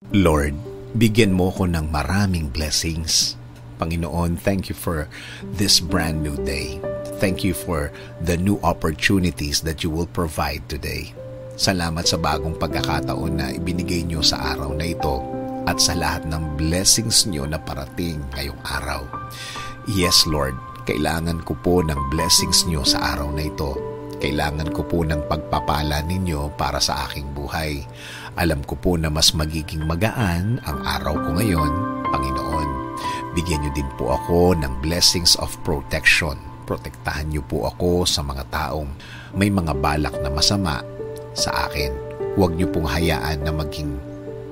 Lord, bigyan mo ko ng maraming blessings. Panginoon, thank you for this brand new day. Thank you for the new opportunities that you will provide today. Salamat sa bagong pagkakataon na ibinigay niyo sa araw na ito at sa lahat ng blessings niyo na parating ngayong araw. Yes, Lord, kailangan ko po ng blessings niyo sa araw na ito. Kailangan ko po ng pagpapala ninyo para sa aking buhay. Alam ko po na mas magiging magaan ang araw ko ngayon, Panginoon. Bigyan niyo din po ako ng blessings of protection. Protektahan niyo po ako sa mga taong may mga balak na masama sa akin. Huwag niyo pong hayaan na maging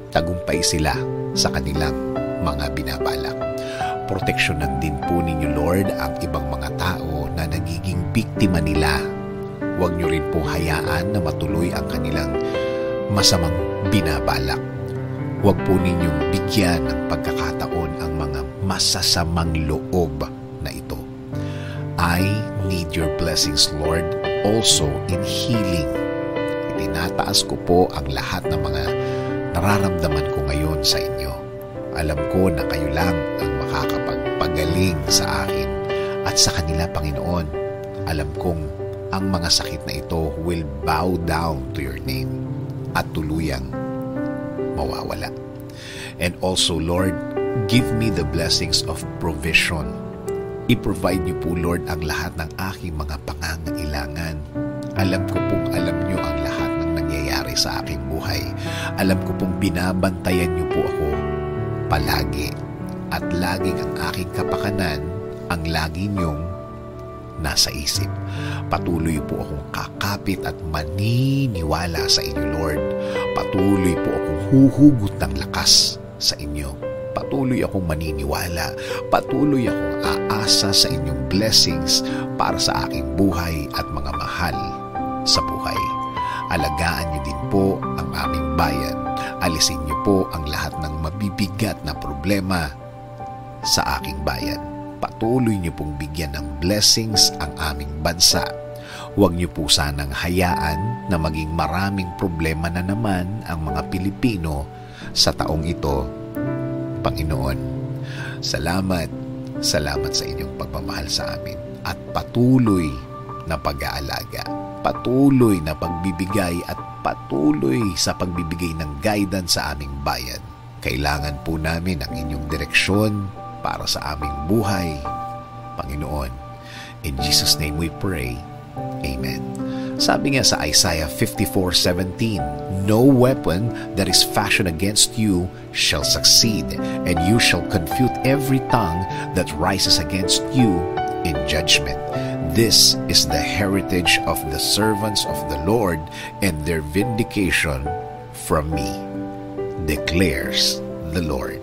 tagumpay sila sa kanilang mga binabalak. Proteksyonan din po ninyo, Lord, ang ibang mga tao na nagiging biktima nila. Huwag niyo rin pong hayaan na matuloy ang kanilang masamang binabalak. Huwag po ninyong bigyan ng pagkakataon ang mga masasamang loob na ito. I need your blessings, Lord, also in healing. Itinataas ko po ang lahat ng mga nararamdaman ko ngayon sa inyo. Alam ko na kayo lang ang makakapagpagaling sa akin at sa kanila, Panginoon. Alam kong ang mga sakit na ito will bow down to your name at tuluyang mawawala. And also, Lord, give me the blessings of provision. I-provide niyo po, Lord, ang lahat ng aking mga pangangailangan. Alam ko pong alam niyo ang lahat ng nangyayari sa aking buhay. Alam ko pong binabantayan niyo po ako palagi. At laging ang aking kapakanan ang lagi niyong nasa isip. Patuloy po akong kakapit at maniniwala sa inyo, Lord. Patuloy po akong huhugot ng lakas sa inyo. Patuloy akong maniniwala. Patuloy akong aasa sa inyong blessings para sa aking buhay at mga mahal sa buhay. Alagaan niyo din po ang aming bayan. Alisin niyo po ang lahat ng mabibigat na problema sa aking bayan. Patuloy niyo pong bigyan ng blessings ang aming bansa. Huwag niyo po sanang hayaan na maging maraming problema na naman ang mga Pilipino sa taong ito, Panginoon. Salamat sa inyong pagmamahal sa amin at patuloy na pag-aalaga, patuloy na pagbibigay at patuloy sa pagbibigay ng guidance sa aming bayan. Kailangan po namin ang inyong direksyon para sa aming buhay, Panginoon. In Jesus' name we pray. Amen. Sabi nga sa Isaiah 54:17, "No weapon that is fashioned against you shall succeed, and you shall confute every tongue that rises against you in judgment. This is the heritage of the servants of the Lord, and their vindication from me, declares the Lord."